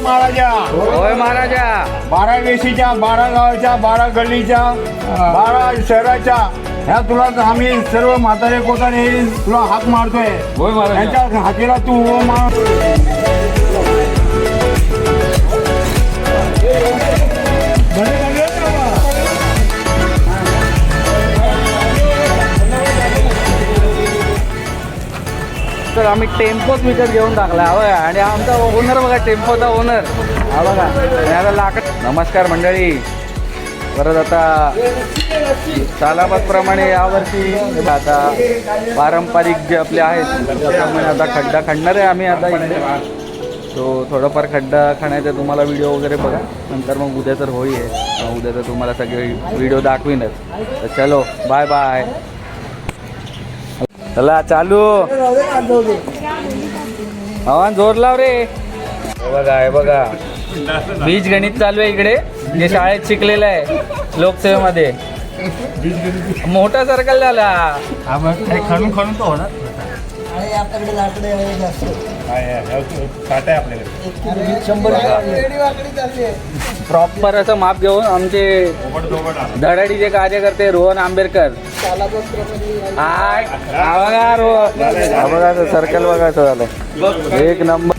महाराजा होय महाराजा. 12 वेशीच्या, 12 गावाच्या, 12 गल्लीच्या, 12 शहराच्या ह्या तुला आम्ही सर्व म्हातारे कोतारे तुला हाक मारतोय. होय महाराजा. त्यांच्या हाकेला तू हो मार. तर आम्ही टेम्पोच विकत घेऊन टाकला होय. आणि आमचा ओनर बघा, टेम्पोचा ओनर हा बघा. आणि आता लाकड. नमस्कार मंडळी. परत आता सालाबादप्रमाणे यावर्षी आता पारंपरिक जे आपले आहेत त्याप्रमाणे आता खड्डा खणणार आहे आम्ही आता इकडे. तो थोडंफार खड्डा खणायचा तुम्हाला व्हिडिओ वगैरे बघा. नंतर मग उद्या तर होई आहे. उद्या तर तुम्हाला सगळे व्हिडिओ दाखवीनच. तर चलो बाय बाय. चला चालू. हवान जोर लाव रे. हे बघा, हे बघा बीज गणित चालू आहे इकडे. जे शाळेत शिकलेलं आहे लोकसेवेमध्ये. मोठा सर्कल झाला. खणून खणून तो होणार. आपल्याकडे लाकडे जास्त प्रॉपर असं माप घेऊन आमचे धडाडीचे कार्यकर्ते रोहन आंबेडकर. बघा सर्कल बघायचं झालं एक नंबर.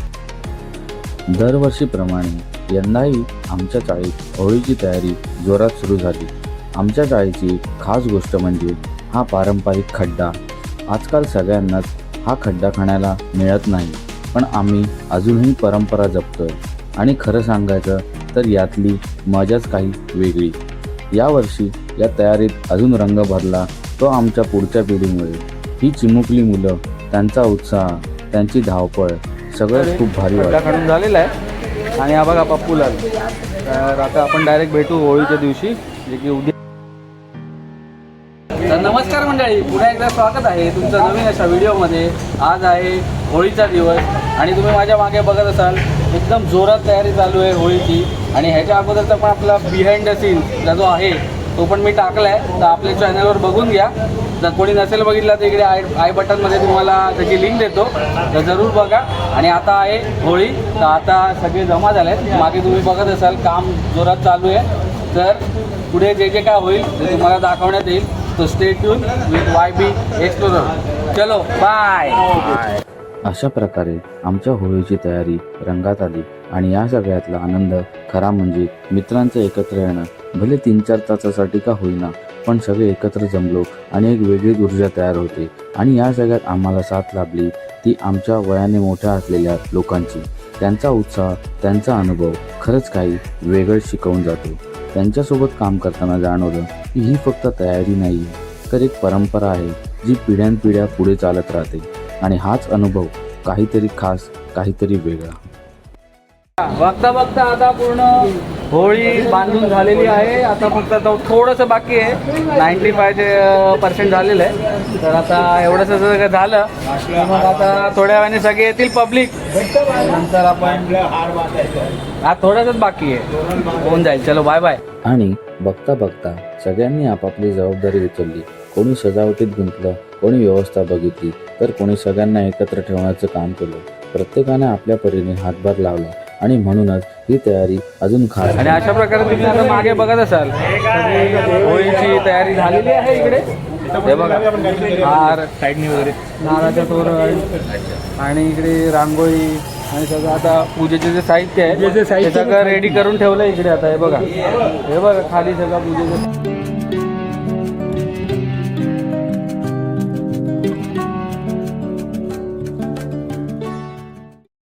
दरवर्षीप्रमाणे यंदाही आमच्या चाळीत होळीची तयारी जोरात सुरू झाली. आमच्या चाळीची खास गोष्ट म्हणजे हा पारंपरिक खड्डा. आजकाल सगळ्यांनाच हा खड्डा खणायला मिळत नाही, पण आम्ही अजूनही परंपरा जपतोय. आणि खरं सांगायचं तर यातली मजाच काही वेगळी. यावर्षी या तयारीत अजून रंग भरला तो आमच्या पुढच्या पिढीमुळे. ही चिमुकली मुलं, त्यांचा उत्साह, त्यांची धावपळ सगळंच खूप भारी खणून झालेलं आहे. आणि हा बघा पप्पूला. तर आता आपण डायरेक्ट भेटू होळीच्या दिवशी, जे की उद्या. तर नमस्कार मंडळी, पुन्हा एकदा स्वागत आहे तुमचं नवीन अशा व्हिडिओमध्ये. आज आहे होळीचा दिवस आणि तुम्ही माझ्या मागे बघत असाल एकदम जोरात तयारी चालू आहे होळीची. आणि ह्याच्या अगोदरचा पण आपला बिहाइंड द सीन जो आहे तो पण मी टाकला आहे. तर आपल्या चॅनलवर बघून घ्या. जर कोणी नसेल बघितला तर इकडे आय बटनमध्ये तुम्हाला त्याची लिंक देतो, तर जरूर बघा. आणि आता आहे होळी, तर आता सगळे जमा झाले आहेत. मागे तुम्ही बघत असाल काम जोरात चालू आहे. तर पुढे जे जे काय होईल ते तुम्हाला दाखवण्यात येईल. तो stay tune with YB explorer. चलो बाय. अशा प्रकारे आमच्या होळीची तयारी रंगात आली. आणि या सगळ्यातला आनंद खरा म्हणजे मित्रांचं एकत्र येणं. भले 3-4 तासासाठी का होईना, पण सगळे एकत्र जमलो आणि एक वेगळीच ऊर्जा तयार होते. आणि या सगळ्यात आम्हाला साथ लाभली ती आमच्या वयाने मोठ्या असलेल्या लोकांची. त्यांचा उत्साह, त्यांचा अनुभव खरंच काही वेगळंच शिकवून जातो. त्यांच्यासोबत काम करताना जाणवलं की ही फक्त तयारी नाही आहे, तर एक परंपरा आहे जी पिढ्यानपिढ्या पुढे चालत राहते. आणि हाच अनुभव काहीतरी खास, काहीतरी वेगळा. बघता बघता आता पूर्ण होळी बांधून झालेली आहे. आता फक्त थोडंसं बाकी आहे. 95% झालेलं आहे. तर आता एवढंसं जर झालं मग आता थोड्या वेळाने सगळे येतील पब्लिक. नंतर आपण हा थोडंसंच बाकी आहे, होऊन जाईल. चलो बाय बाय. आणि बघता बघता सगळ्यांनी आपापली जबाबदारी उचलली. कोणी सजावटीत गुंतलं, कोणी व्यवस्था बघितली, तर कोणी सगळ्यांना एकत्र ठेवण्याचं काम केलं. प्रत्येकाने आपल्या परीने हातभार लावला आणि म्हणूनच ही तयारी अजून खास. आणि अशा प्रकारे तुम्ही आता मागे बघत असाल होळीची तयारी झालेली आहे इकडे. हे बघा हार साईडनी वगैरे, नारळाचं तोरण आणि इकडे रांगोळी आणि सगळं आता पूजेचे जे साहित्य आहे ते सगळं रेडी करून ठेवलं इकडे. आता हे बघा, हे बघा खाली सगळं पूजेचं.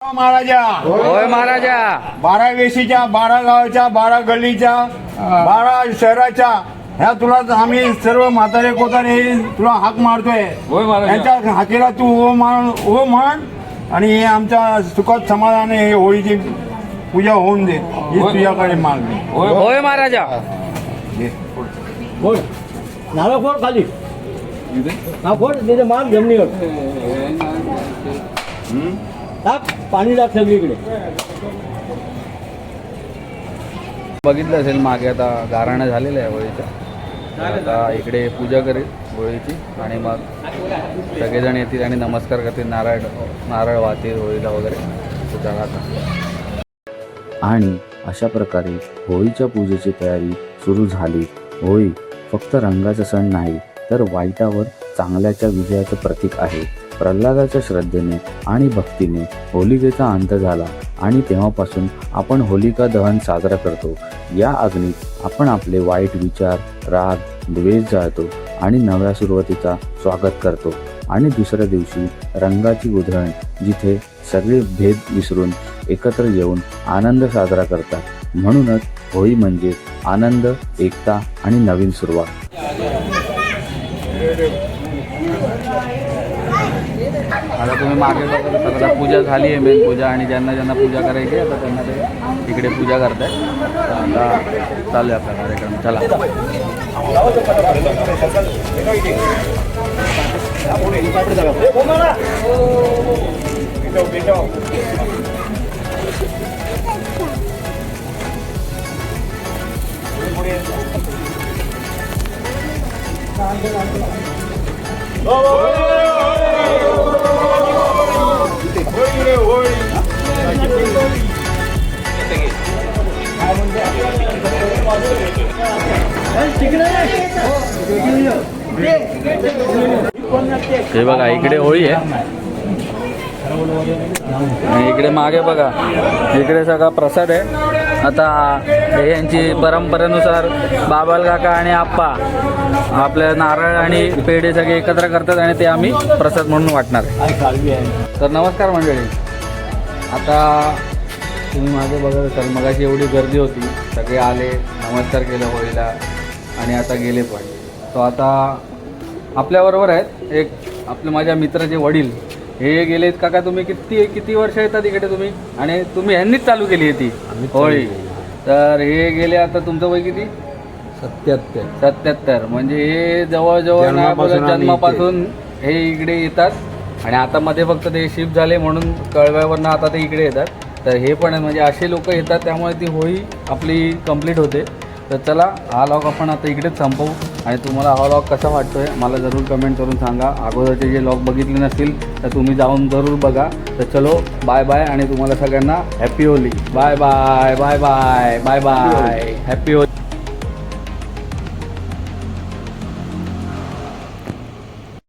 महाराजा होय महाराजा. 12 वेशीच्या, 12 गावाच्या, 12 गल्लीच्या, 12 शहराच्या ह्या तुला आम्ही सर्व म्हातारे कोतारे तुला हाक मारतोय. त्यांच्या हाकेला तू हो म्हण. आणि हे आमच्या सुखात समाधाने हे होळीची पूजा होऊन दे ही तुझ्याकडे मागणी. होय महाराजा. नारळ फोड खाली, हा फोड तिथे माग जमिनीवर टाक, पाणी टाक सगळीकडे. बघितलं असेल मागे आता गाराणं झालेलं आहे होळीच्या. आता इकडे पूजा करेल होळीची आणि मग सगळेजण येतील आणि नमस्कार करतील, नारळ वाहतील होळीला वगैरे. तर चला आता आणि अशा प्रकारे होळीच्या पूजेची तयारी सुरू झाली. होळी फक्त रंगाचा सण नाही, तर वाईटावर चांगल्याच्या विजयाचं प्रतीक आहे. प्रल्हादाच्या श्रद्धेने आणि भक्तीने होलिकेचा अंत झाला आणि तेव्हापासून आपण होलिका दहन साजरा करतो. या अग्नीत आपण आपले वाईट विचार, राग, द्वेष जाळतो आणि नव्या सुरुवातीचा स्वागत करतो. आणि दुसऱ्या दिवशी रंगाची उधळण, जिथे सगळे भेद विसरून एकत्र येऊन आनंद साजरा करतात. म्हणूनच होळी म्हणजे आनंद, एकता आणि नवीन सुरुवात. आता तुम्ही मागे बघा सगळं पूजा झाली आहे, मेन पूजा, आणि ज्यांना ज्यांना पूजा करायची आता त्यांना ते इकडे पूजा करताय. आता चालू आहे आपला कार्यक्रम. चला. हे बघा इकडे होळी आहे आणि इकडे मागे बघा इकडे सगळा प्रसाद आहे. आता हे यांची परंपरेनुसार बाबाल काका आणि आप्पा आपल्या नारळ आणि पेढे सगळे एकत्र करतात आणि ते आम्ही प्रसाद म्हणून वाटणार. तर नमस्कार मंडळी. आता तुम्ही मागे बघत असाल मगाशी एवढी गर्दी होती, सगळे आले, नमस्कार केलं होळीला आणि आता गेले पण. तो आता आपल्याबरोबर आहेत एक आपले माझ्या मित्राचे वडील. हे गेलेत काका. तुम्ही किती वर्ष येतात इकडे तुम्ही? आणि तुम्ही ह्यांनीच चालू केली आहे ती होळी. तर हे गेले आता तुमचं वय किती? 77. म्हणजे हे जवळजवळ नाही बोलत जन्मापासून हे इकडे येतात आणि आता मध्ये फक्त ते शिफ्ट झाले म्हणून कळव्यावरनं आता ते इकडे येतात. तर हे पण म्हणजे असे लोक येतात त्यामुळे ती होळी आपली कंप्लीट होते. तर चला हा लॉग आपण आता इकडेच संपवू आणि तुम्हाला हा लॉग कसा वाटतो आहे मला जरूर कमेंट करून सांगा. अगोदरचे जे लॉग बघितले नसतील तर तुम्ही जाऊन जरूर बघा. तर चलो बाय बाय आणि तुम्हाला सगळ्यांना happy Holi. Bye bye bye bye bye bye happy Holy.